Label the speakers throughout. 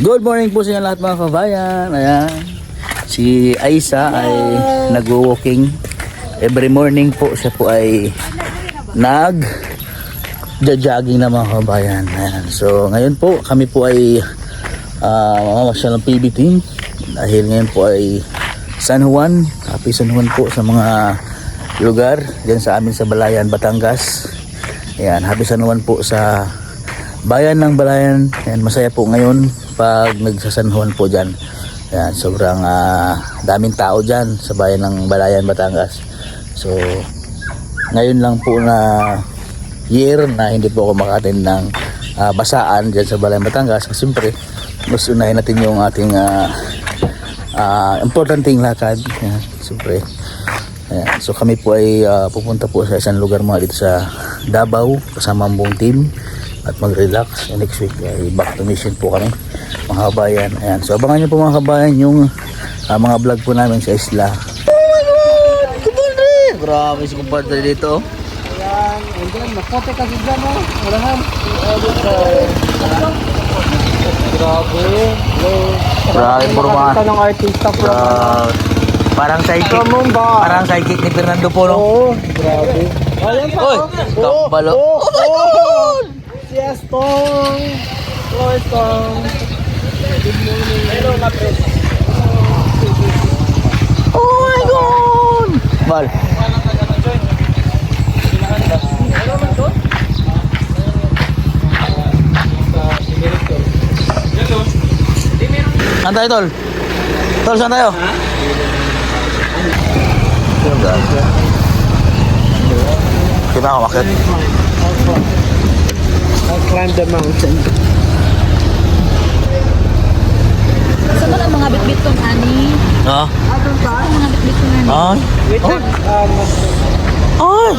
Speaker 1: Good morning po sa inyo lahat mga kabayan. Ayan. Si Aisa ay nag-walking. Every morning po siya po ay nag-jogging na mga kabayan. Ayan. So ngayon po kami po ay mamasyal ng PB team. Dahil ngayon po ay San Juan. Happy San Juan po sa mga lugar dyan sa amin sa Balayan, Batangas. Ayan. Happy San Juan po sa bayan ng Balayan. Ayan, masaya po ngayon pag nagsasanhuan po dyan. Ayan, sobrang daming tao dyan sa bayan ng Balayan, Batangas. So ngayon lang po na year na hindi po ako maka-attend ng basaan dyan sa Balayan, Batangas. Kasi siyempre gusto unahin natin yung ating importanteng lakad. Ayan, siyempre. Ayan, so kami po ay pupunta po sa isang lugar mga dito sa Davao kasama ang buong team at mag-relax. Next week ay back to mission po kami mga kabayan. Ayan, so abangan nyo po mga kabayan yung mga vlog po namin sa isla. Oh my god! Kumpadre! Grabe si kumpadre dito.
Speaker 2: Ayan, and then nakote kasi dyan o. Malahan. Grabe.
Speaker 1: Grabe po mga.
Speaker 2: Ito ng artista po.
Speaker 1: Parang psychic. Parang psychic ni Fernando po, no?
Speaker 2: Oo, grabe. Ayan pa.
Speaker 1: Oy, takbalo. Oh my god!
Speaker 2: Yes, Tong. Hello, Tong. Good morning. Hello, my friend.
Speaker 1: Oh my god! Bal. Saan tayo, Tol? Tol, saan tayo? Kita ako makit.
Speaker 2: I'll climb the mountain.
Speaker 3: Sa mga bitbit kong ani.
Speaker 1: Ha?
Speaker 3: Mga bitbit kong ani.
Speaker 1: Ay.
Speaker 2: Wait lang.
Speaker 1: Ay.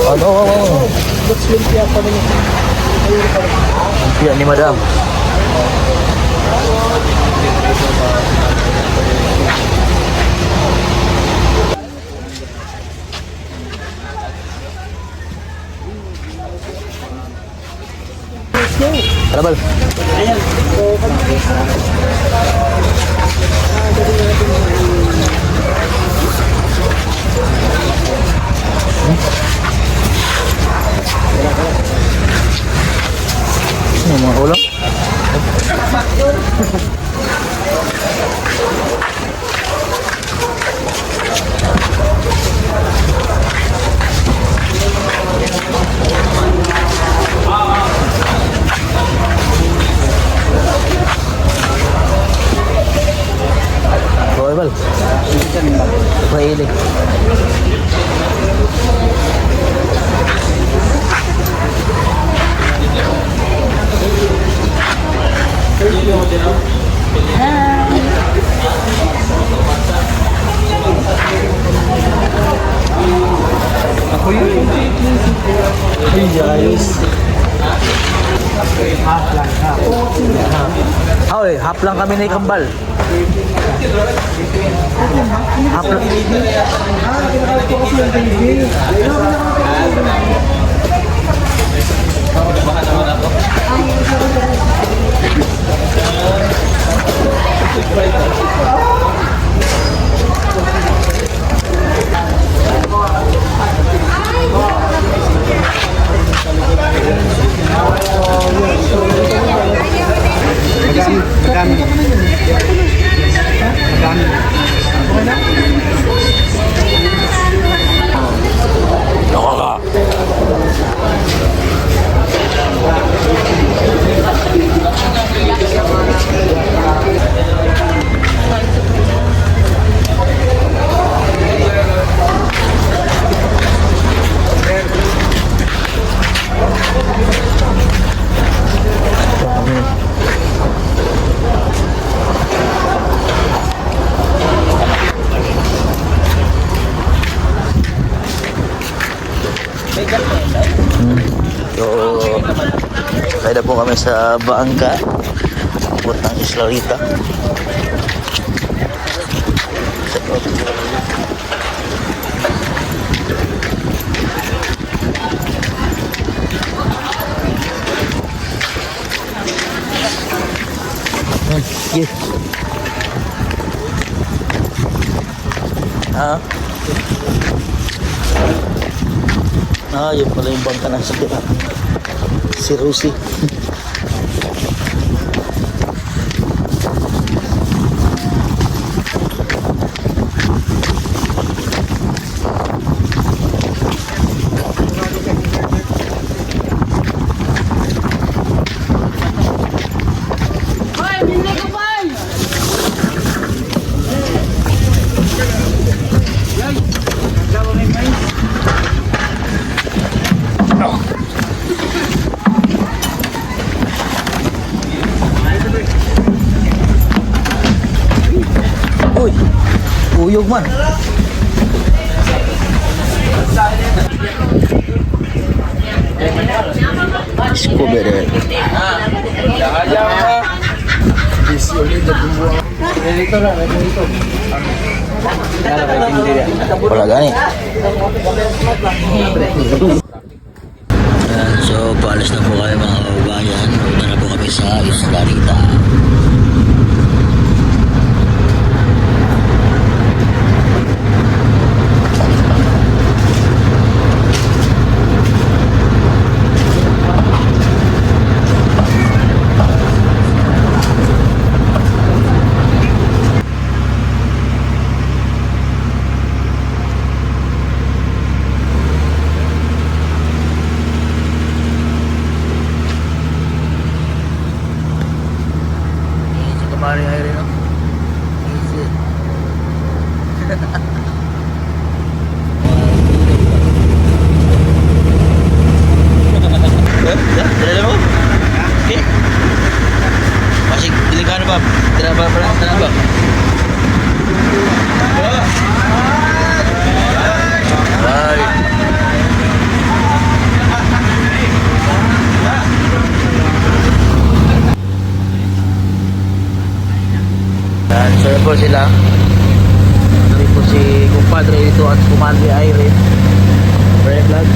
Speaker 1: Ano?
Speaker 2: Let's lumpia pa rin.
Speaker 1: Lumpia ni Madam. Tara, Bal.
Speaker 2: Ayan.
Speaker 1: Ano mga ulam? Roy Bal. Paili.
Speaker 2: Ako yun. Ay, guys. Half lang, half.
Speaker 1: Oy, hap lang kami na ikambal. Hap lang.
Speaker 2: Kinakalit ko kasi yung baby.
Speaker 1: So, kaya na po kami sa Bangka. Abot ng Isla Rita. Yes. Yun pala yung bangka ng si Rosie. Uy, uyog man. Scooby-Doo. Wala gani. So, paalis na po kayo mga kababayan. Punta na po kami sa Isla Rita. Mari air no. Easy. Dala mo? Okay. Masih delikado ba? Tira ba? Bye. So yun po sila. Ito po si kumpadre dito at kumpadre Irene. Very vlog.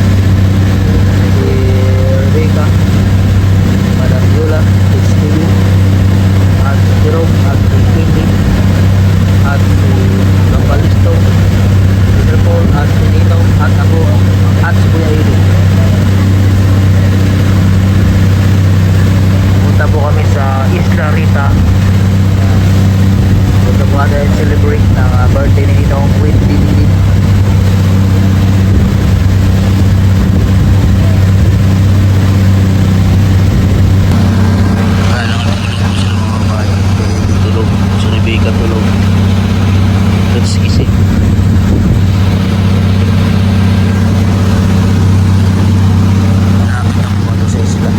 Speaker 1: Si Rebecca, Madam Yula, HTV, at si Jerome, at si Pindy, at si Lambalisto, si Tripol, at si Nino, at ako, at si Kuya Ili. Punta po kami sa Isla Rita. Punta po natin celebrate ng birthday ni Ninong with Didi. Tulog, si Rebecca tulog. Let's isi. Nakakita po ano sa isla.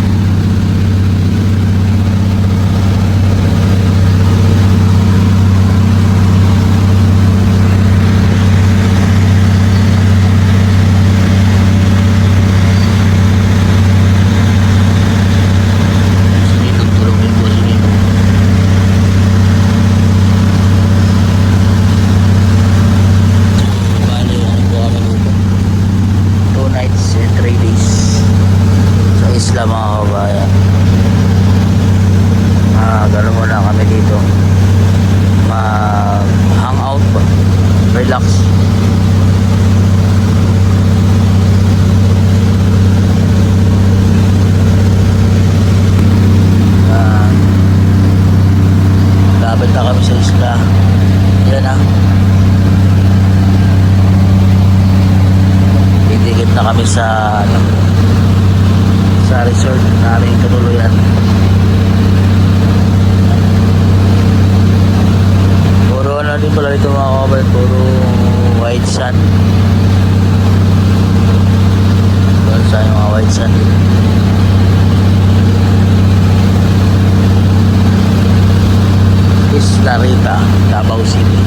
Speaker 1: Isla mga kabayan. Gano'n muna kami dito. Hang out ba? Relax. Lapit na kami sa isla. Yan na. Didikit na kami sa resort namin katuluyan. Puro ano din pala dito mga kabayan, puro white sand. Doon sa mga white sand. Isla Rita, Davao City.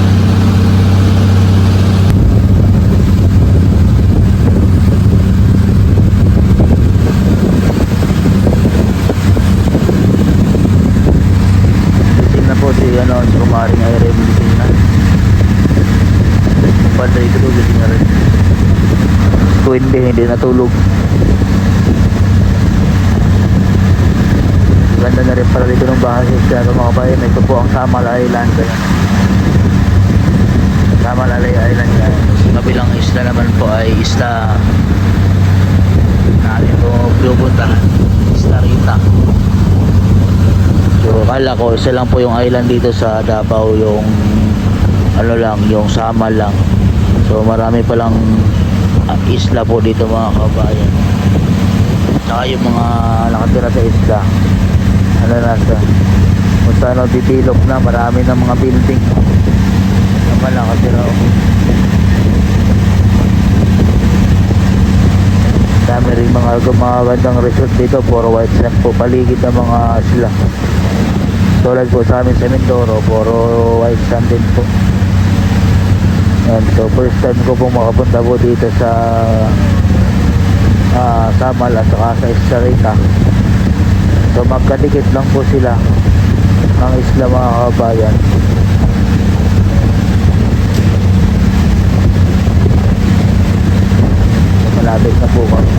Speaker 1: hindi natulog. Ganda na rin pala dito ng bahay sa mga kabayan. Ito po ang Samal Island. Ayan. Samal Island yan. Sa kabilang isla naman po ay isla natin po pinupuntahan, Isla Rita. So kala ko isa lang po yung island dito sa Davao, yung ano lang, yung Samal lang. So marami palang isla po dito mga kabayan. Saka yung mga nakatira sa isla, ano nasa kung saan titilok na, marami ng mga building naman nakatira. Dami rin mga gandang resort dito, puro white sand po paligid ng mga isla. Tulad po sa amin sa Mindoro, puro white sand din po. And so first time ko pong makapunta po dito sa Samal at saka sa Isla Rita. So magkadikit lang po sila ng isla mga kabayan. So, malapit na po kami.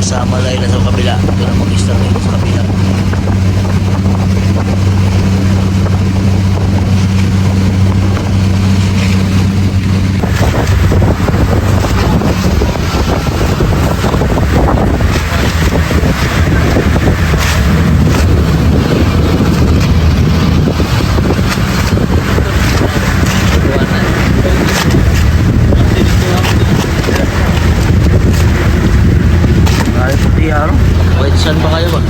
Speaker 1: Sa Malay na sa kabila. Ito na mag-start dito sa kabila. White sand ba kayo ba?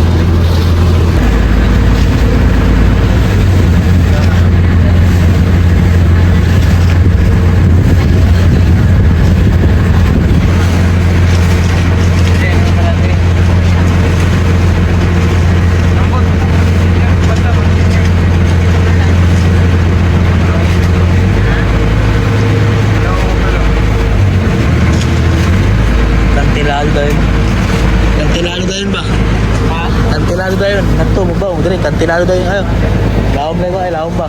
Speaker 1: Kantilado daw yun. Kantilado daw yun ba? Kantilado daw yun. Nanto mo ba? Kantilado daw yun. Ayaw. Laom na ba? Laom ba?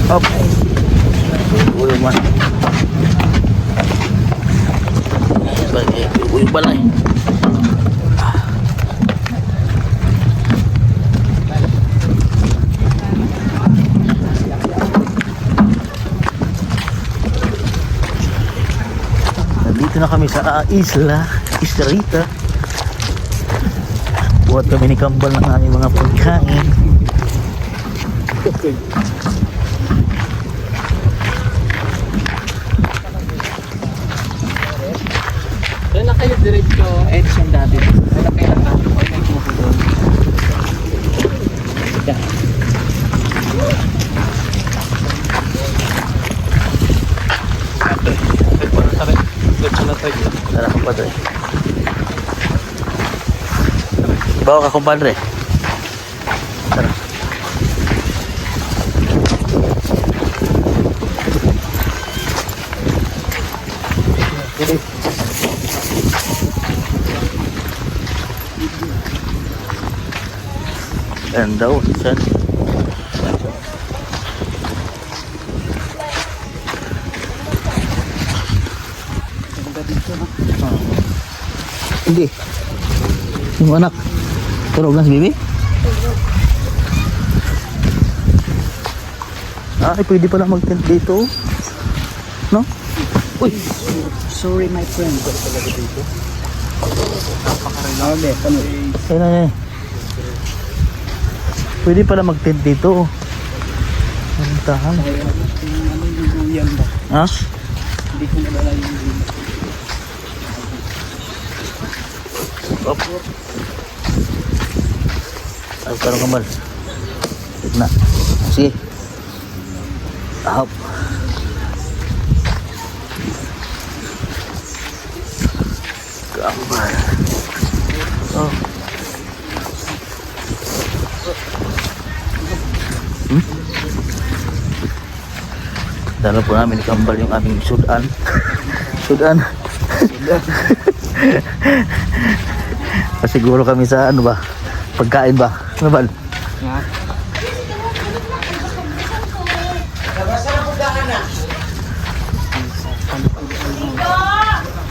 Speaker 1: Up. Uy, man. Uy, balay. Nandito na kami sa Isla Rita. Buhat kami ni Kambal ng aming mga pagkain.
Speaker 2: Doon na kayo diretso, Edson dati. Doon na kayo lang ako. May kuko doon. Yan.
Speaker 1: Tara, kumpadre. Bawa ka, kumpadre. Tara. Ayan daw, saan? Hindi. Yung anak. Tulog na si Bibi? Ay, pwede pala mag-tent dito. No? Uy!
Speaker 2: Sorry my friend. Talaga dito. Napaka-renorde.
Speaker 1: Ayun na eh. Pwede pala mag-tent dito. Mantahan.
Speaker 2: Ano yung duyan ba?
Speaker 1: Ha?
Speaker 2: Hindi ko nalala yung duyan.
Speaker 1: Op. Ay, karong kambal. Tigna. Sige. Ahop. Kambal. Oh. Dala po namin ni Kambal yung aming sudan. Sudan. Pasiguro kami sa ano ba? Pagkain ba? Ano ba?
Speaker 2: Ha?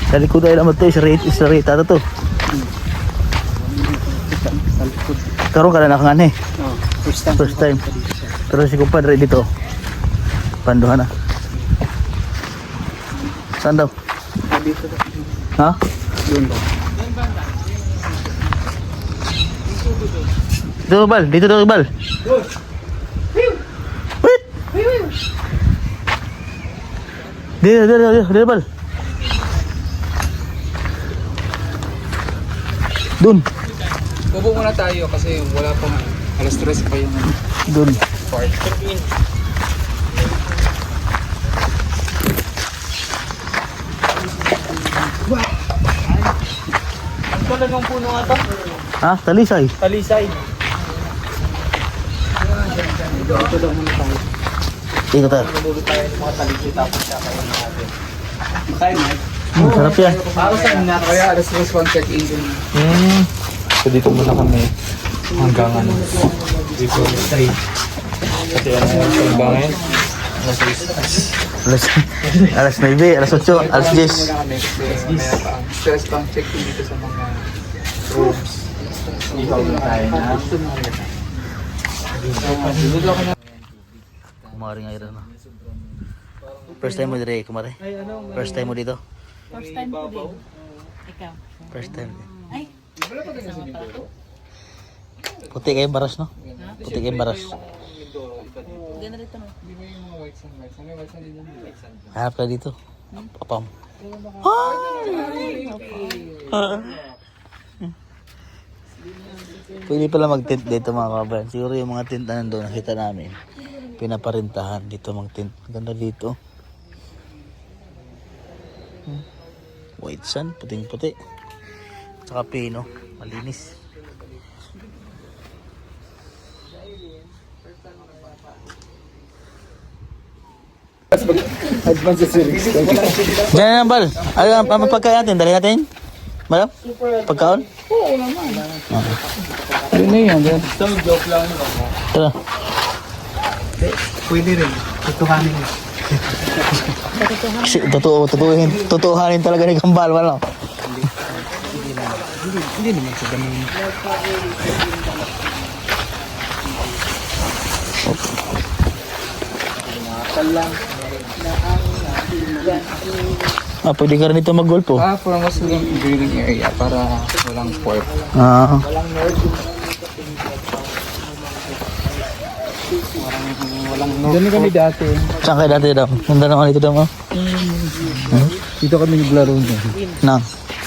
Speaker 1: Sa likod ay naman ito, isa rita na to.
Speaker 2: Sa likod.
Speaker 1: Karoon ka na nakangani.
Speaker 2: Oh, first time.
Speaker 1: First time. Pero si kumpadre dito. Panduhan na. Saan daw?
Speaker 2: Dito daw.
Speaker 1: Ha?
Speaker 2: Doon daw.
Speaker 1: Dito Bal, dito daw Bal. Wait. Dito Bal. Dun.
Speaker 2: Bubo muna tayo kasi wala pang alas 3 pa yung
Speaker 1: Dun.
Speaker 2: part. Ang talagang puno nga ito.
Speaker 1: Ha? Talisay.
Speaker 2: Talisay. Dito daw muna tayo.
Speaker 1: Dito tayo.
Speaker 2: Nabulo tayo ng mga talisay tapos siya kayo natin. Makain na.
Speaker 1: Sarap yan.
Speaker 2: Para sa na kaya alas 3 one check in din.
Speaker 4: So dito muna kami hanggang ano, dito 3. Kasi ano yung hanggang
Speaker 1: Alas 9, alas 8, alas 10.
Speaker 2: Stress pang check in dito sa mga rooms. Ihaw na tayo na.
Speaker 1: Kumari nga yun. First time mo dito, kumari? First time mo dito?
Speaker 3: First time ko din. Ikaw.
Speaker 1: First time.
Speaker 3: Ay,
Speaker 1: Puti kayong baras, no? Puti kayong baras.
Speaker 3: ganda rito no.
Speaker 2: Hindi mo yung mga white sand. May white sand din yung white sand.
Speaker 1: Hanap ka dito. Papam. Pwede pala mag-tent dito mga kabayan. Siguro yung mga tent na nandun, nakita namin. Pinaparintahan dito mag-tent. Ganda dito. White sand, puting-puti. Tsaka pino, malinis.
Speaker 2: Advance series.
Speaker 1: Diyan na Bal. Ay, ang pagkain natin, dali natin. Madam? Pagkaon?
Speaker 2: Yun na yan. So, joke lang.
Speaker 1: Tara.
Speaker 2: Pwede rin. Tutuhanin.
Speaker 1: Kasi tutuhanin talaga ni Kambal, wala.
Speaker 2: Hindi naman sa ganun.
Speaker 1: Pwede ka rin ito mag-golf, oh.
Speaker 2: For mas grilling area para walang pork.
Speaker 1: Ah.
Speaker 2: Ganun kami dati.
Speaker 1: Saan kayo dati daw? Ganda naman ito daw, oh.
Speaker 2: Dito kami naglaro niya.
Speaker 1: Na,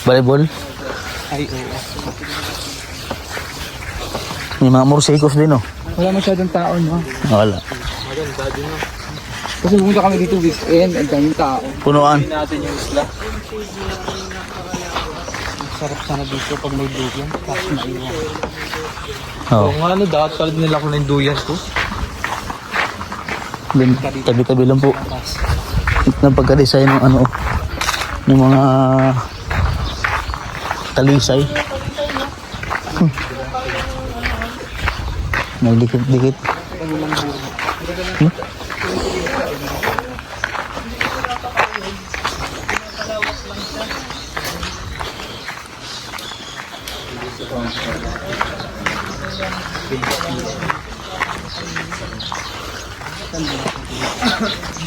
Speaker 1: volleyball.
Speaker 2: Ay, oo.
Speaker 1: May mga motorcycles din, oh.
Speaker 2: Wala masyadong tao, no?
Speaker 1: Wala.
Speaker 2: Kasi pumunta kami dito weekend, ang daming tao.
Speaker 1: Punuan.
Speaker 4: natin yung isla.
Speaker 2: Sarap sana dito pag may duyan. Tapos maiwan.
Speaker 1: Oh.
Speaker 4: Kung ano, dapat pala nila ko ng duyan ko.
Speaker 1: Din, tabi-tabi lang po. Ng pagka-design ng ano, ng mga talisay. May dikit-dikit.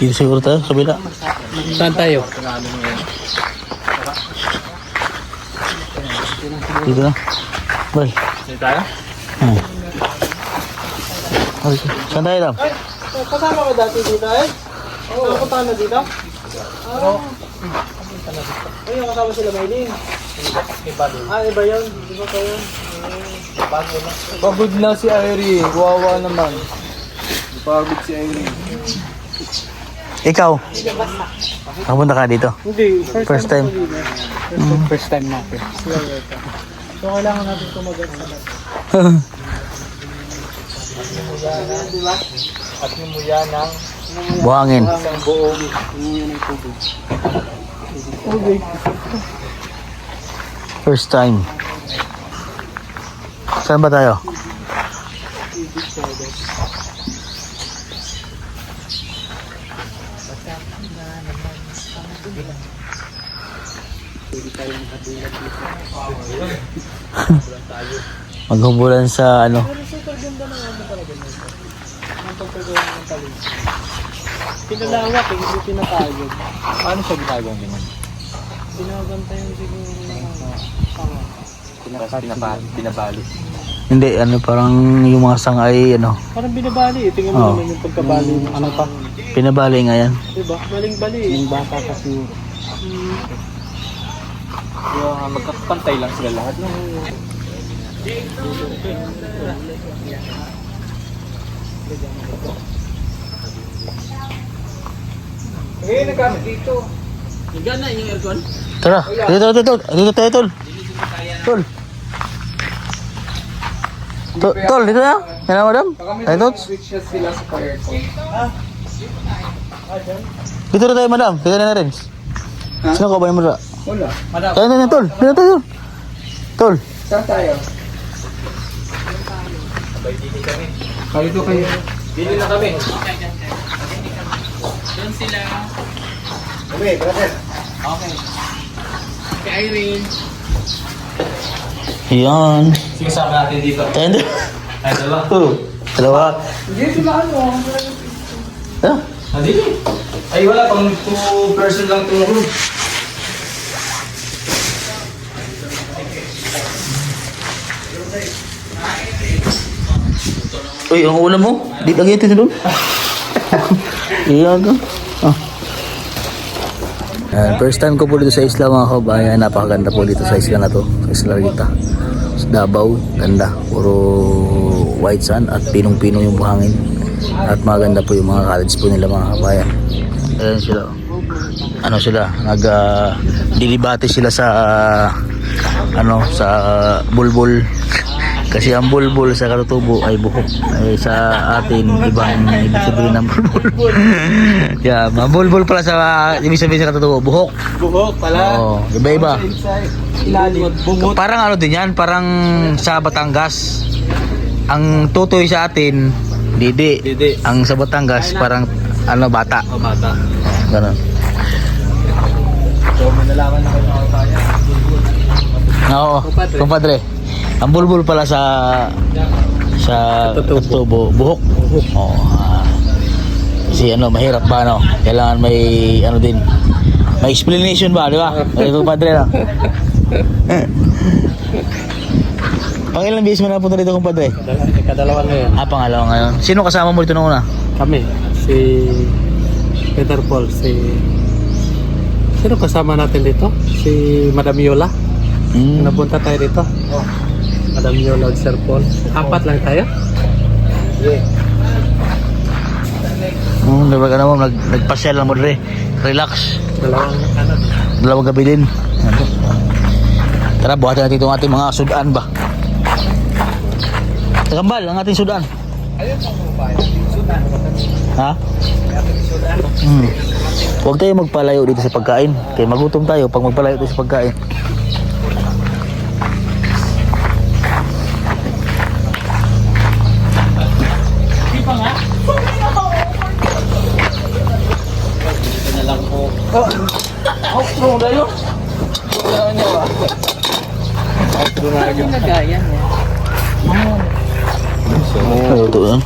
Speaker 1: Dito siguro tayo, sa bila.
Speaker 2: Saan tayo?
Speaker 1: Dito na. Bal.
Speaker 4: Dito tayo?
Speaker 1: Okay. Saan tayo daw?
Speaker 2: Kasama ko dati dito eh? Oo. Nakapunta na dito? Ay, yung kasama sila Maylin. Iba yun. Di ba kayo? Pagod na si Irene. Wawa naman. Pagod si Irene.
Speaker 1: Ikaw? Kapunta ka dito?
Speaker 2: Hindi.
Speaker 1: First time.
Speaker 2: First time natin. So, kailangan natin kumagat sa lahat. At numuya ng
Speaker 1: Buhangin.
Speaker 2: isang buong numuya ng tubig. Tubig.
Speaker 1: First time. Saan ba tayo? Maghubulan sa ano.
Speaker 2: Pinalawak eh, hindi pinatayog.
Speaker 4: Paano siya ginagawang ganyan?
Speaker 2: Binabantay yung siguro
Speaker 4: Binabali.
Speaker 1: Hindi, ano parang yung mga sangay, ano,
Speaker 2: parang binabali eh. Tingnan mo
Speaker 1: Oo.
Speaker 2: naman yung pagkabali. Ano pa?
Speaker 1: pinabali nga yan.
Speaker 2: Diba? Baling-bali eh. Yung bata kasi.
Speaker 4: Magkapantay lang sila lahat.
Speaker 2: Ngayon nagkamit dito.
Speaker 1: Tara, dito tayo, tol. Tol. Tol, dito na. Yan na, madam. Tayo, tol.
Speaker 2: Switch na sila sa aircon.
Speaker 1: Dito na tayo, madam. Dito na rin. Sino ka ba yung madam?
Speaker 2: Wala.
Speaker 1: Tayo na, tol. Dito na tayo. Tol.
Speaker 2: Saan tayo? Dito kayo.
Speaker 4: Dili na kami.
Speaker 2: Okay, brother.
Speaker 1: Yan.
Speaker 4: Sige, sama natin dito.
Speaker 1: Tayo na.
Speaker 4: Ay, dalawa.
Speaker 1: Dalawa.
Speaker 2: Hindi sila ano.
Speaker 1: Ah,
Speaker 4: Dili. Ay, wala. Pang 2 person lang itong room.
Speaker 1: uy, ang ulam mo. Di lagi ito doon. Iyan ka. Ah. First time ko po dito sa isla mga kabayan. Napakaganda po dito sa isla na to. Sa isla Rita. Sa Davao. Ganda. Puro white sand at pinong-pinong yung buhangin. At maganda po yung mga cottage po nila mga kabayan. Ayan sila. Ano sila? Dilibate sila sa sa bulbul. Kasi ang bulbul sa Katutubo ay buhok. Ay sa atin, ibang ibig sabihin ng bulbul. Yeah, bulbul pala sa ibig sabihin sa Katutubo, buhok.
Speaker 2: Buhok pala.
Speaker 1: Oo, iba-iba.
Speaker 2: Ilalim. Bungot.
Speaker 1: Parang ano din yan, parang sa Batangas. Ang tutoy sa atin, didi.
Speaker 4: Didi.
Speaker 1: Ang sa Batangas, parang ano, bata.
Speaker 4: O bata.
Speaker 1: Ganun.
Speaker 4: So may nalaman na kayo mga kaya.
Speaker 1: Oo,
Speaker 4: Kumpadre.
Speaker 1: kumpadre. Ang bulbul pala sa katutubo, buhok. Oo. Kasi ano, mahirap ba ano? Kailangan may ano din. May explanation ba, di ba? May kumpadre na. Pang ilang beses mo na punta dito, kumpadre?
Speaker 4: Kadalawa ngayon.
Speaker 1: Pangalawa ngayon. Sino kasama mo dito nung una?
Speaker 4: Kami, si Peter Paul, sino kasama natin dito? Si Madam Yola. Napunta tayo dito. Madam Yola at Sir Paul. 4 lang tayo.
Speaker 1: Diba ka naman, nagpasyal lang mo rin. Relax.
Speaker 4: Dalawang
Speaker 1: Gabi din. Tara, buhatin natin itong ating mga sudan ba? Kambal, ang ating sudan. Ha? Huwag tayo magpalayo dito sa pagkain. Kaya magutom tayo pag magpalayo dito sa pagkain. Luto yan.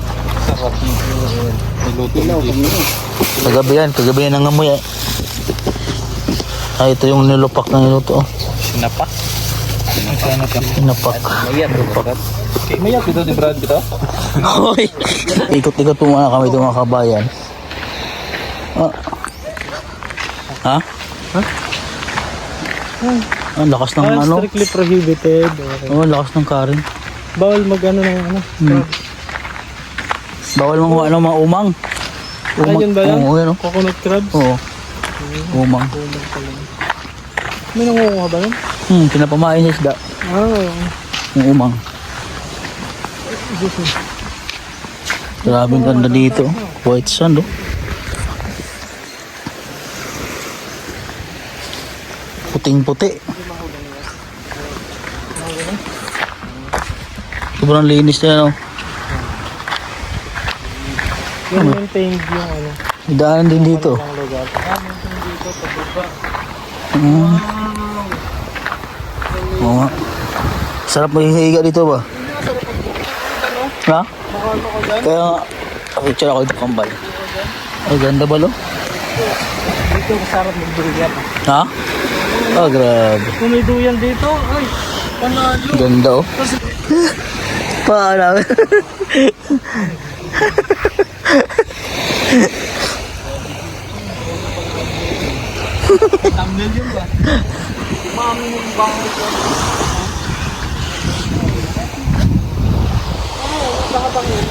Speaker 1: Kagabi yan ang amoy eh. Ito yung nilupak na niluto.
Speaker 4: Sinapak.
Speaker 1: Sinapak.
Speaker 4: Mayak dito si Brad kita.
Speaker 1: Hoy! Ikot-ikot po muna kami ito mga kabayan. Ha? Ang lakas ng ano?
Speaker 4: Strictly prohibited.
Speaker 1: Oh, lakas ng karin.
Speaker 4: Bawal mag-ano ng ano.
Speaker 1: Bawal mga umang.
Speaker 4: Ayun ba yan?
Speaker 1: Oo, yan oh.
Speaker 4: Coconut crabs?
Speaker 1: Oo. Umang.
Speaker 4: May nangunguha ba nun?
Speaker 1: Pinapamain sa isda. Yung umang. Grabing ganda dito. White sand oh. Puting-puti. Sobrang linis na yan oh.
Speaker 4: Yung maintained yung ano.
Speaker 1: May daanan din dito.
Speaker 4: Ang lugar. Dito sa baba.
Speaker 1: Oo nga. Sarap maghihiga dito ba? Ha? Kaya nga, picture ako dito kambal. Ay, ganda ba lo?
Speaker 4: Dito masarap magduyan.
Speaker 1: Ha? Grabe.
Speaker 4: Kung may duyan dito, ay, panalo.
Speaker 1: Ganda oh. Paano?
Speaker 4: Thumbnail yun ba? Mami yung bango ko. Baka bang yun?